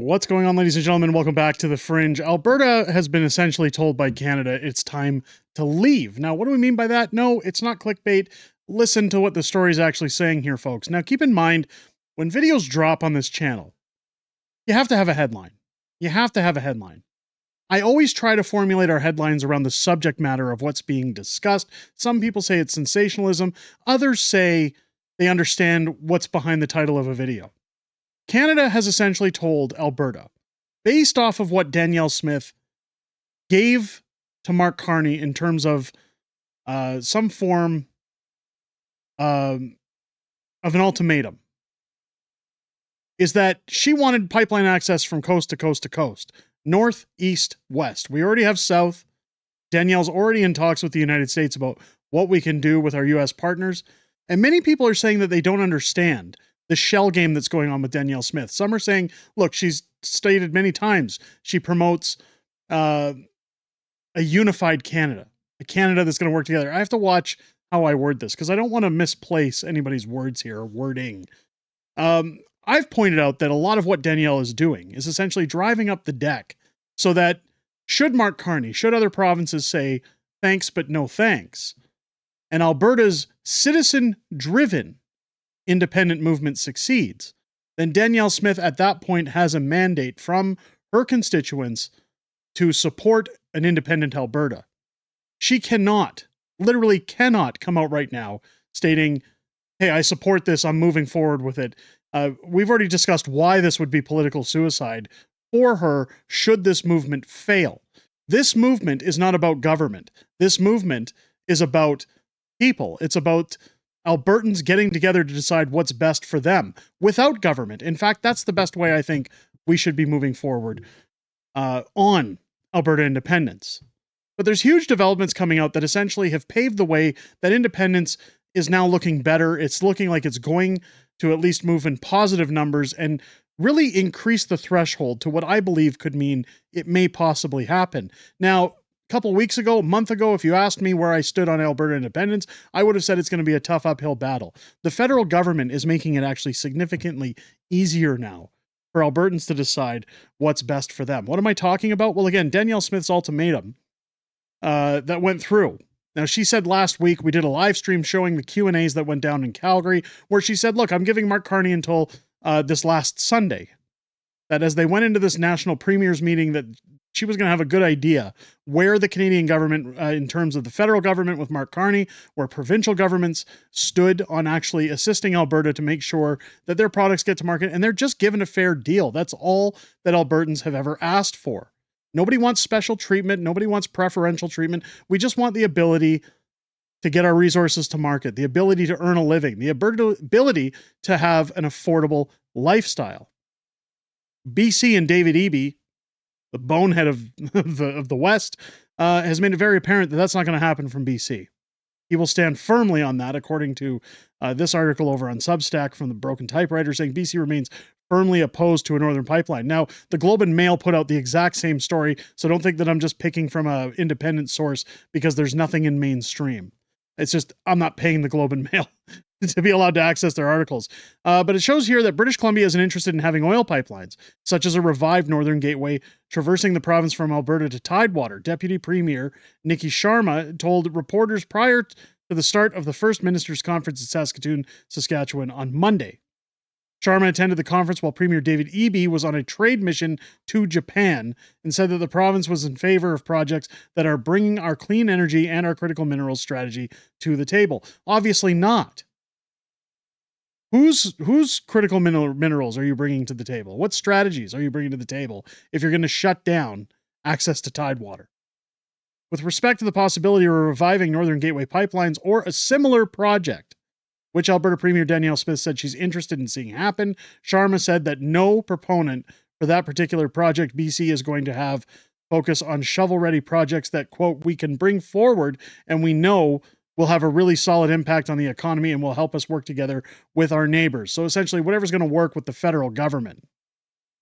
What's going on, ladies and gentlemen? Welcome back to the Fringe. Alberta has been essentially told by Canada it's time to leave. Now, what do we mean by that? No, it's not clickbait. Listen to what the story is actually saying here, folks. Now, keep in mind, when videos drop on this channel, you have to have a headline. You have to have a headline. I always try to formulate our headlines around the subject matter of what's being discussed. Some people say it's sensationalism. Others say they understand what's behind the title of a video. Canada has essentially told Alberta, based off of what Danielle Smith gave to Mark Carney in terms of some form of an ultimatum, is that she wanted pipeline access from coast to coast to coast, north, east, west. We already have south. Danielle's already in talks with the United States about what we can do with our U.S. partners. And many people are saying that they don't understand the shell game that's going on with Danielle Smith. Some are saying, look, she's stated many times she promotes a unified Canada, a Canada that's going to work together. I have to watch how I word this because I don't want to misplace anybody's words here, or wording. I've pointed out that a lot of what Danielle is doing is essentially driving up the deck so that should Mark Carney, should other provinces say thanks but no thanks, and Alberta's citizen-driven independent movement succeeds, then Danielle Smith at that point has a mandate from her constituents to support an independent Alberta. She cannot, literally cannot come out right now stating, hey, I support this, I'm moving forward with it. We've already discussed why this would be political suicide for her should this movement fail. This movement is not about government. This movement is about people. It's about Albertans getting together to decide what's best for them without government. In fact, that's the best way I think we should be moving forward on Alberta independence. But there's huge developments coming out that essentially have paved the way that independence is now looking better. It's looking like it's going to at least move in positive numbers and really increase the threshold to what I believe could mean it may possibly happen. Now, a couple weeks ago, a month ago, if you asked me where I stood on Alberta independence, I would have said it's going to be a tough uphill battle. The federal government is making it actually significantly easier now for Albertans to decide what's best for them. What am I talking about? Well, again, Danielle Smith's ultimatum that went through. Now, she said last week, we did a live stream showing the Q&As that went down in Calgary, where she said, look, I'm giving Mark Carney until this last Sunday, that as they went into this national premiers meeting, that she was going to have a good idea where the Canadian government, in terms of the federal government with Mark Carney, where provincial governments stood on actually assisting Alberta to make sure that their products get to market, and they're just given a fair deal. That's all that Albertans have ever asked for. Nobody wants special treatment. Nobody wants preferential treatment. We just want the ability to get our resources to market, the ability to earn a living, the ability to have an affordable lifestyle. BC and David Eby, the bonehead of the West, has made it very apparent that that's not going to happen from BC. He will stand firmly on that, according to this article over on Substack from the Broken Typewriter, saying BC remains firmly opposed to a northern pipeline. Now, the Globe and Mail put out the exact same story, so don't think that I'm just picking from an independent source because there's nothing in mainstream. It's just I'm not paying the Globe and Mail to be allowed to access their articles. But it shows here that British Columbia isn't interested in having oil pipelines, such as a revived Northern Gateway traversing the province from Alberta to Tidewater. Deputy Premier Nikki Sharma told reporters prior to the start of the First Ministers' Conference in Saskatoon, Saskatchewan on Monday. Sharma attended the conference while Premier David Eby was on a trade mission to Japan and said that the province was in favor of projects that are bringing our clean energy and our critical minerals strategy to the table. Obviously not. Whose critical minerals are you bringing to the table? What strategies are you bringing to the table if you're going to shut down access to Tidewater? With respect to the possibility of reviving Northern Gateway pipelines or a similar project, which Alberta Premier Danielle Smith said she's interested in seeing happen, Sharma said that no proponent for that particular project BC is going to have focus on shovel-ready projects that, quote, we can bring forward and we know will have a really solid impact on the economy and will help us work together with our neighbors. So essentially, whatever's going to work with the federal government,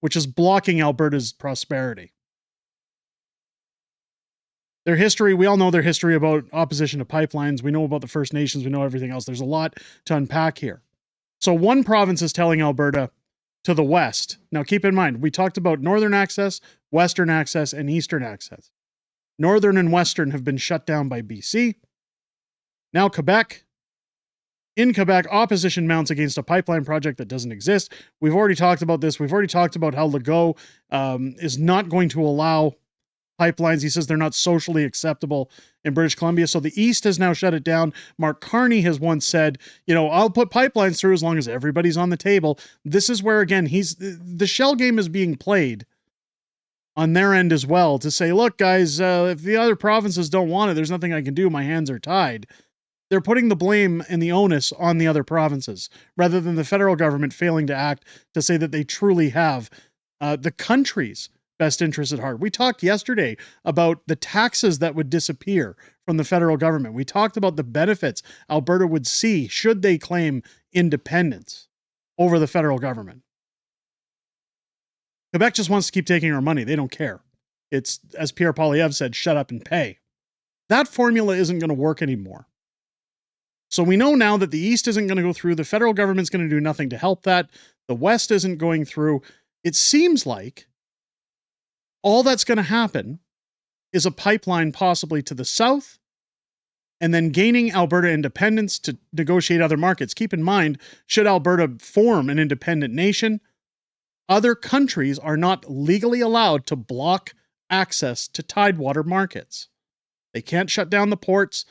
which is blocking Alberta's prosperity. Their history, we all know their history about opposition to pipelines. We know about the First Nations. We know everything else. There's a lot to unpack here. So one province is telling Alberta, to the west. Now, keep in mind, we talked about northern access, western access, and eastern access. Northern and western have been shut down by BC. Now, Quebec. In Quebec, opposition mounts against a pipeline project that doesn't exist. We've already talked about this. We've already talked about how Legault is not going to allow pipelines. He says they're not socially acceptable in British Columbia. So the East has now shut it down. Mark Carney has once said, I'll put pipelines through as long as everybody's on the table. This is where, again, the shell game is being played on their end as well to say, look, guys, if the other provinces don't want it, there's nothing I can do. My hands are tied. They're putting the blame and the onus on the other provinces rather than the federal government failing to act to say that they truly have the country's best interest at heart. We talked yesterday about the taxes that would disappear from the federal government. We talked about the benefits Alberta would see should they claim independence over the federal government. Quebec just wants to keep taking our money. They don't care. It's, as Pierre Poilievre said, shut up and pay. That formula isn't going to work anymore. So we know now that the East isn't going to go through. The federal government's going to do nothing to help that. The West isn't going through. It seems like all that's going to happen is a pipeline possibly to the south and then gaining Alberta independence to negotiate other markets. Keep in mind, should Alberta form an independent nation, other countries are not legally allowed to block access to tidewater markets. They can't shut down the ports.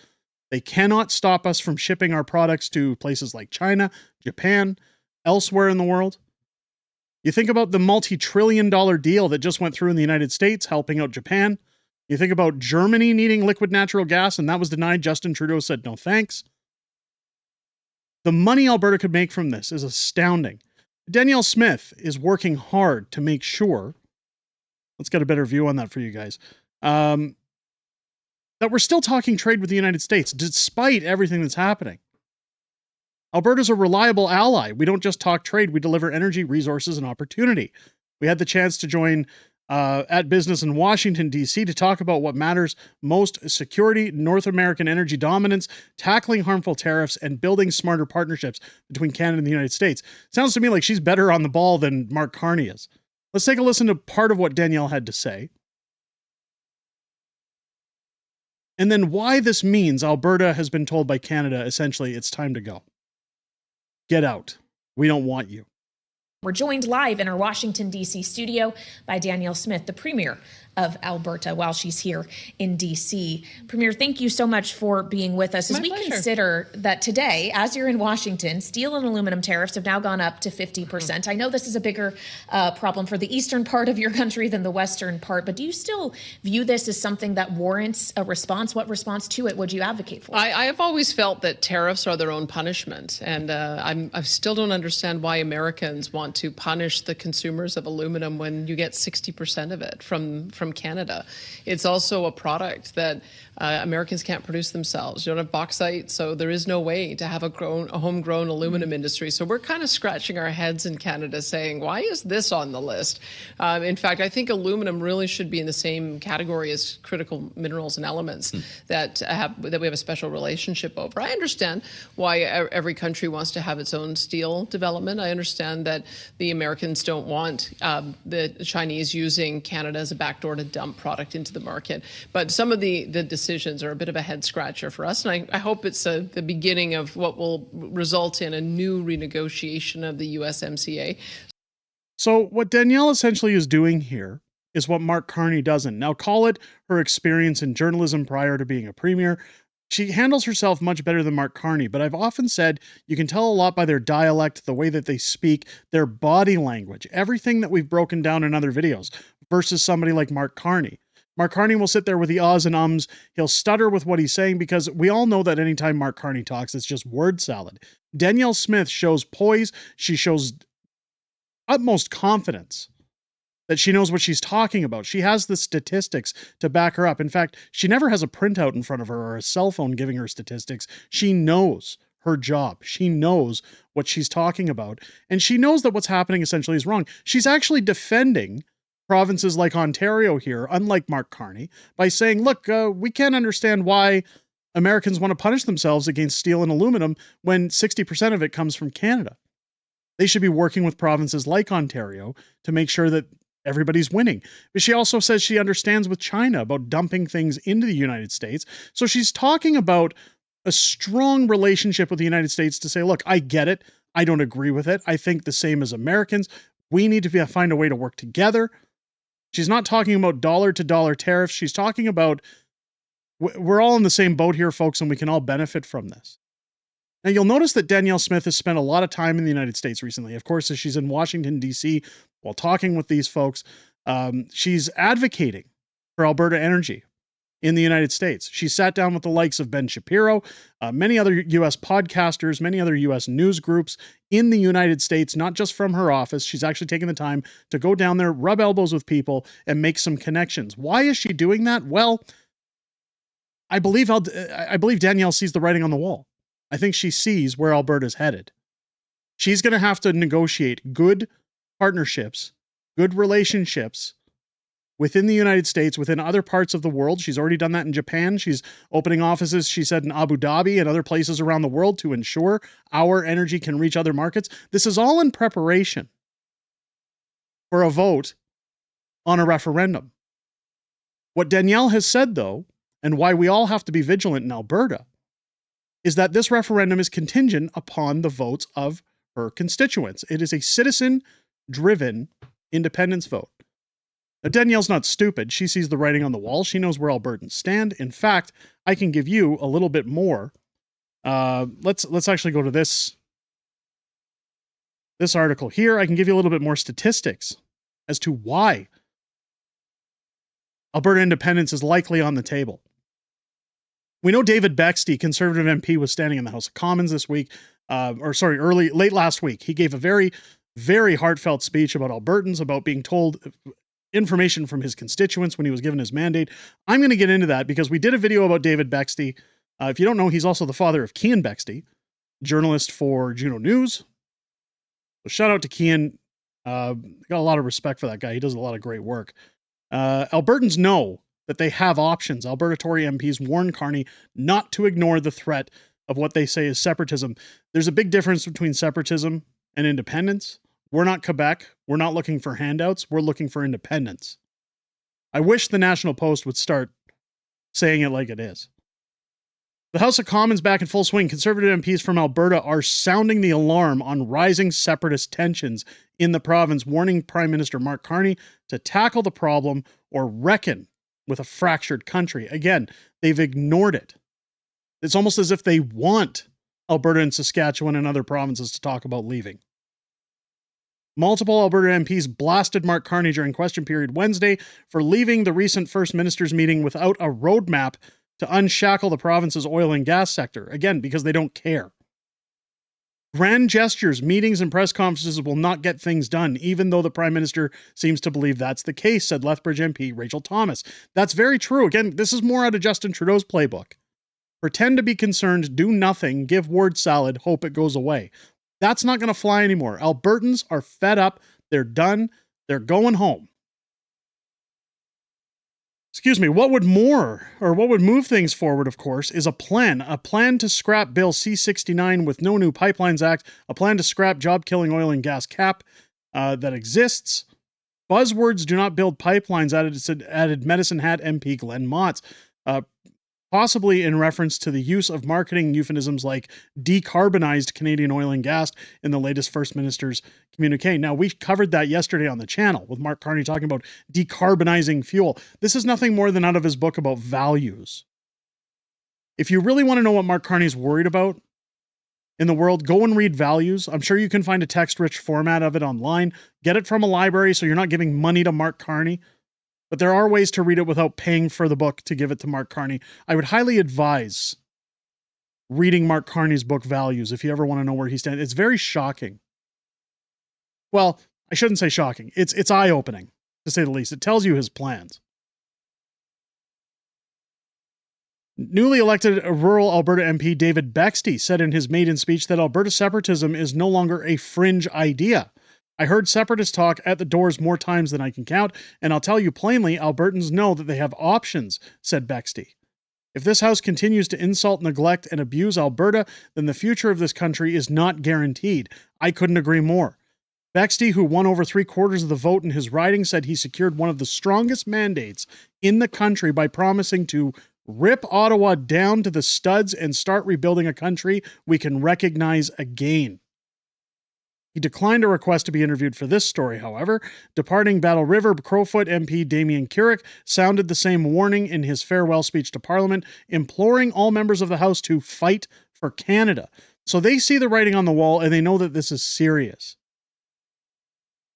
They cannot stop us from shipping our products to places like China, Japan, elsewhere in the world. You think about the multi-trillion-dollar deal that just went through in the United States, helping out Japan. You think about Germany needing liquid natural gas, and that was denied. Justin Trudeau said no thanks. The money Alberta could make from this is astounding. Danielle Smith is working hard to make sure, let's get a better view on that for you guys, that we're still talking trade with the United States, despite everything that's happening. Alberta's a reliable ally. We don't just talk trade, we deliver energy, resources, and opportunity. We had the chance to join at business in Washington, D.C. to talk about what matters most: security, North American energy dominance, tackling harmful tariffs, and building smarter partnerships between Canada and the United States. Sounds to me like she's better on the ball than Mark Carney is. Let's take a listen to part of what Danielle had to say. And then why this means Alberta has been told by Canada, essentially, it's time to go. Get out. We don't want you. We're joined live in our Washington, D.C. studio by Danielle Smith, the Premier of Alberta, while she's here in D.C. Premier, thank you so much for being with us. As we consider that today, as you're in Washington, steel and aluminum tariffs have now gone up to 50%. I know this is a bigger problem for the eastern part of your country than the western part, but do you still view this as something that warrants a response? What response to it would you advocate for? I have always felt that tariffs are their own punishment, and I still don't understand why Americans want to punish the consumers of aluminum when you get 60% of it from Canada. It's also a product that Americans can't produce themselves. You don't have bauxite, so there is no way to have a homegrown aluminum industry. So we're kind of scratching our heads in Canada saying, why is this on the list? In fact, I think aluminum really should be in the same category as critical minerals and elements that we have a special relationship over. I understand why every country wants to have its own steel development. I understand that the Americans don't want the Chinese using Canada as a backdoor to dump product into the market. But some of the decisions are a bit of a head scratcher for us. And I hope it's the beginning of what will result in a new renegotiation of the USMCA. So what Danielle essentially is doing here is what Mark Carney doesn't. Now, call it her experience in journalism prior to being a premier. She handles herself much better than Mark Carney, but I've often said you can tell a lot by their dialect, the way that they speak, their body language, everything that we've broken down in other videos versus somebody like Mark Carney. Mark Carney will sit there with the ahs and ums. He'll stutter with what he's saying because we all know that anytime Mark Carney talks, it's just word salad. Danielle Smith shows poise. She shows utmost confidence that she knows what she's talking about. She has the statistics to back her up. In fact, she never has a printout in front of her or a cell phone giving her statistics. She knows her job. She knows what she's talking about. And she knows that what's happening essentially is wrong. She's actually defending provinces like Ontario here, unlike Mark Carney, by saying, look, we can't understand why Americans want to punish themselves against steel and aluminum when 60% of it comes from Canada. They should be working with provinces like Ontario to make sure that everybody's winning. But she also says she understands with China about dumping things into the United States. So she's talking about a strong relationship with the United States to say, look, I get it. I don't agree with it. I think the same as Americans. We need to find a way to work together. She's not talking about dollar-to-dollar tariffs. She's talking about we're all in the same boat here, folks, and we can all benefit from this. Now, you'll notice that Danielle Smith has spent a lot of time in the United States recently. Of course, as she's in Washington, D.C., while talking with these folks, she's advocating for Alberta energy in the United States. She sat down with the likes of Ben Shapiro, many other U.S. podcasters, many other U.S. news groups in the United States, not just from her office. She's actually taken the time to go down there, rub elbows with people, and make some connections. Why is she doing that? Well, I believe Danielle sees the writing on the wall. I think she sees where Alberta's headed. She's going to have to negotiate good partnerships, good relationships within the United States, within other parts of the world. She's already done that in Japan. She's opening offices, she said, in Abu Dhabi and other places around the world to ensure our energy can reach other markets. This is all in preparation for a vote on a referendum. What Danielle has said, though, and why we all have to be vigilant in Alberta, is that this referendum is contingent upon the votes of her constituents. It is a citizen-driven independence vote. Now, Danielle's not stupid. She sees the writing on the wall. She knows where Albertans stand. In fact, I can give you a little bit more. Let's actually go to this article here. I can give you a little bit more statistics as to why Alberta independence is likely on the table. We know David Bexty, Conservative MP, was standing in the House of Commons this week, late last week. He gave a very, very heartfelt speech about Albertans, about being told information from his constituents when he was given his mandate. I'm going to get into that because we did a video about David Bexty. If you don't know, he's also the father of Cian Bexty, journalist for Juno News. So shout out to Cian. Got a lot of respect for that guy. He does a lot of great work. Albertans know that they have options. Alberta Tory MPs warn Carney not to ignore the threat of what they say is separatism. There's a big difference between separatism and independence. We're not Quebec. We're not looking for handouts. We're looking for independence. I wish the National Post would start saying it like it is. The House of Commons back in full swing. Conservative MPs from Alberta are sounding the alarm on rising separatist tensions in the province, warning Prime Minister Mark Carney to tackle the problem or reckon with a fractured country. Again, they've ignored it. It's almost as if they want Alberta and Saskatchewan and other provinces to talk about leaving. Multiple Alberta MPs blasted Mark Carney during question period Wednesday for leaving the recent First Minister's meeting without a roadmap to unshackle the province's oil and gas sector. Again, because they don't care. Grand gestures, meetings, and press conferences will not get things done, even though the Prime Minister seems to believe that's the case, said Lethbridge MP Rachel Thomas. That's very true. Again, this is more out of Justin Trudeau's playbook. Pretend to be concerned, do nothing, give word salad, hope it goes away. That's not going to fly anymore. Albertans are fed up. They're done. They're going home. Excuse me, what would move things forward, of course, is a plan to scrap Bill C-69 with no new Pipelines Act, a plan to scrap job-killing oil and gas cap that exists. Buzzwords do not build pipelines, added Medicine Hat MP Glenn Motz, possibly in reference to the use of marketing euphemisms like decarbonized Canadian oil and gas in the latest First Minister's communique. Now, we covered that yesterday on the channel with Mark Carney talking about decarbonizing fuel. This is nothing more than out of his book about values. If you really want to know what Mark Carney's worried about in the world, go and read Values. I'm sure you can find a text-rich format of it online. Get it from a library so you're not giving money to Mark Carney. But there are ways to read it without paying for the book to give it to Mark Carney. I would highly advise reading Mark Carney's book, Values, if you ever want to know where he stands. It's very shocking. Well, I shouldn't say shocking. It's eye-opening, to say the least. It tells you his plans. Newly elected rural Alberta MP David Bexty said in his maiden speech that Alberta separatism is no longer a fringe idea. I heard separatist talk at the doors more times than I can count, and I'll tell you plainly, Albertans know that they have options, said Bexty. If this House continues to insult, neglect, and abuse Alberta, then the future of this country is not guaranteed. I couldn't agree more. Bexty, who won over 3/4 of the vote in his riding, said he secured one of the strongest mandates in the country by promising to rip Ottawa down to the studs and start rebuilding a country we can recognize again. He declined a request to be interviewed for this story, however. Departing Battle River, Crowfoot MP Damien Carrick sounded the same warning in his farewell speech to Parliament, imploring all members of the House to fight for Canada. So they see the writing on the wall and they know that this is serious.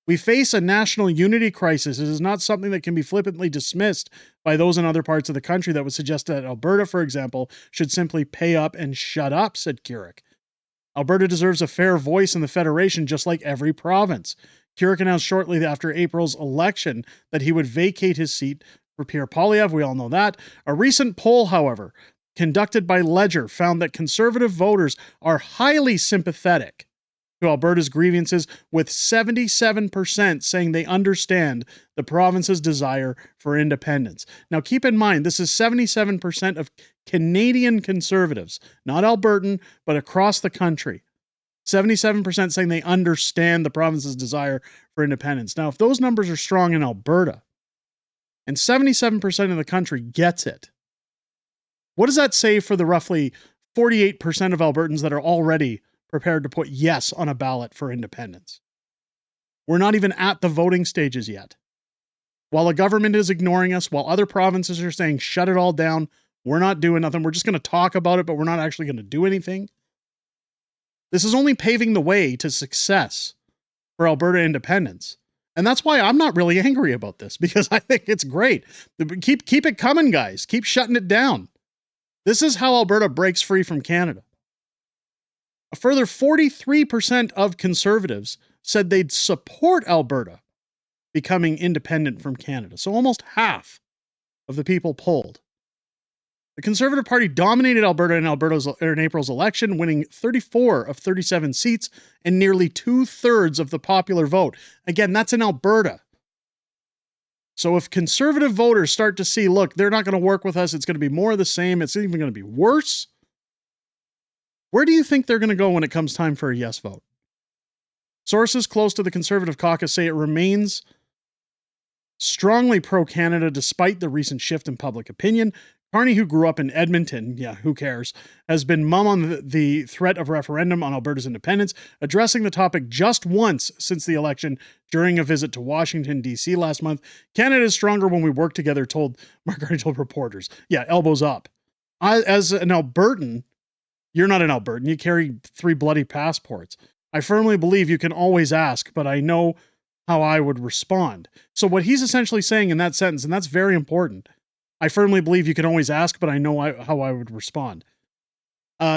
We face a national unity crisis. It is not something that can be flippantly dismissed by those in other parts of the country that would suggest that Alberta, for example, should simply pay up and shut up, said Carrick. Alberta deserves a fair voice in the Federation, just like every province. Carrick announced shortly after April's election that he would vacate his seat for Pierre Poilievre. We all know that. A recent poll, however, conducted by Ledger, found that Conservative voters are highly sympathetic to Alberta's grievances, with 77% saying they understand the province's desire for independence. Now, keep in mind, this is 77% of Canadian Conservatives, not Albertan, but across the country. 77% saying they understand the province's desire for independence. Now, if those numbers are strong in Alberta, and 77% of the country gets it, what does that say for the roughly 48% of Albertans that are already prepared to put yes on a ballot for independence? We're not even at the voting stages yet. While the government is ignoring us, while other provinces are saying, shut it all down, we're not doing nothing. We're just going to talk about it, but we're not actually going to do anything. This is only paving the way to success for Alberta independence. And that's why I'm not really angry about this, because I think it's great. Keep it coming, guys. Keep shutting it down. This is how Alberta breaks free from Canada. A further 43% of Conservatives said they'd support Alberta becoming independent from Canada. So almost half of the people polled. The Conservative Party dominated Alberta in April's election, winning 34 of 37 seats and nearly 2/3 of the popular vote. Again, that's in Alberta. So if Conservative voters start to see, look, they're not going to work with us, it's going to be more of the same, it's even going to be worse, where do you think they're going to go when it comes time for a yes vote? Sources close to the Conservative caucus say it remains strongly pro-Canada despite the recent shift in public opinion. Carney, who grew up in Edmonton, yeah, who cares, has been mum on the threat of referendum on Alberta's independence, addressing the topic just once since the election during a visit to Washington, D.C. last month. Canada is stronger when we work together, told Margaret told reporters. Yeah, elbows up. As an Albertan, you're not an Albertan. You carry 3 bloody passports. I firmly believe you can always ask, but I know how I would respond. So what he's essentially saying in that sentence, and that's very important, I firmly believe you can always ask, but I know how I would respond.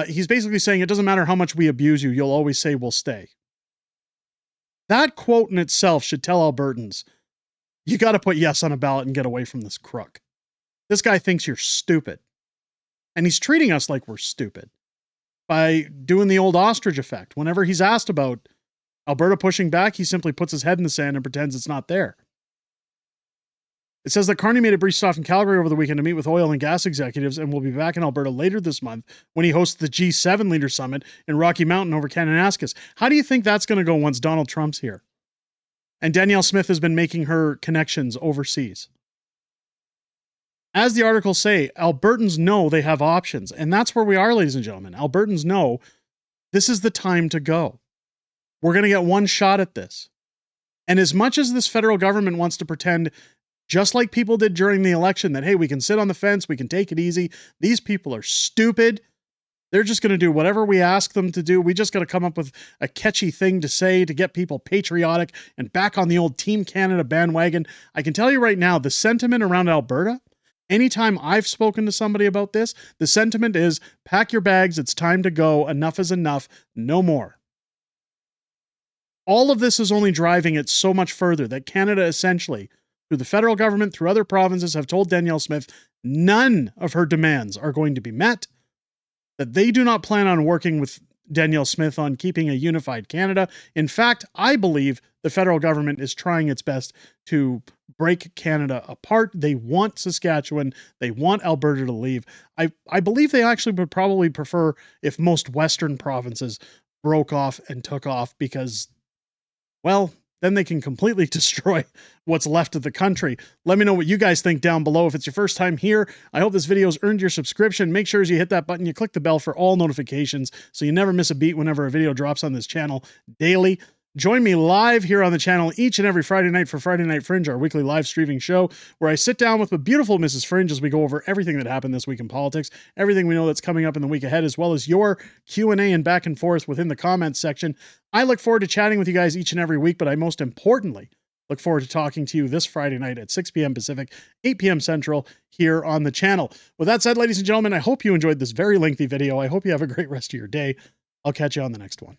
He's basically saying it doesn't matter how much we abuse you, you'll always say we'll stay. That quote in itself should tell Albertans, you got to put yes on a ballot and get away from this crook. This guy thinks you're stupid. And he's treating us like we're stupid by doing the old ostrich effect. Whenever he's asked about Alberta pushing back, he simply puts his head in the sand and pretends it's not there. It says that Carney made a brief stop in Calgary over the weekend to meet with oil and gas executives and will be back in Alberta later this month when he hosts the G7 Leader Summit in Rocky Mountain over Kananaskis. How do you think that's going to go once Donald Trump's here? And Danielle Smith has been making her connections overseas. As the articles say, Albertans know they have options. And that's where we are, ladies and gentlemen. Albertans know this is the time to go. We're going to get one shot at this. And as much as this federal government wants to pretend, just like people did during the election, that, hey, we can sit on the fence, we can take it easy. These people are stupid. They're just going to do whatever we ask them to do. We just got to come up with a catchy thing to say to get people patriotic and back on the old Team Canada bandwagon. I can tell you right now, the sentiment around Alberta, anytime I've spoken to somebody about this, the sentiment is, pack your bags, it's time to go, enough is enough, no more. All of this is only driving it so much further that Canada essentially, through the federal government, through other provinces, have told Danielle Smith none of her demands are going to be met, that they do not plan on working with Danielle Smith on keeping a unified Canada. In fact, I believe the federal government is trying its best to break Canada apart. They want Saskatchewan. They want Alberta to leave. I believe they actually would probably prefer if most Western provinces broke off and took off because, well, then they can completely destroy what's left of the country. Let me know what you guys think down below. If it's your first time here, I hope this video's earned your subscription. Make sure as you hit that button, you click the bell for all notifications so you never miss a beat whenever a video drops on this channel daily. Join me live here on the channel each and every Friday night for Friday Night Fringe, our weekly live streaming show, where I sit down with the beautiful Mrs. Fringe as we go over everything that happened this week in politics, everything we know that's coming up in the week ahead, as well as your Q&A and back and forth within the comments section. I look forward to chatting with you guys each and every week, but I most importantly look forward to talking to you this Friday night at 6 p.m. Pacific, 8 p.m. Central here on the channel. With that said, ladies and gentlemen, I hope you enjoyed this very lengthy video. I hope you have a great rest of your day. I'll catch you on the next one.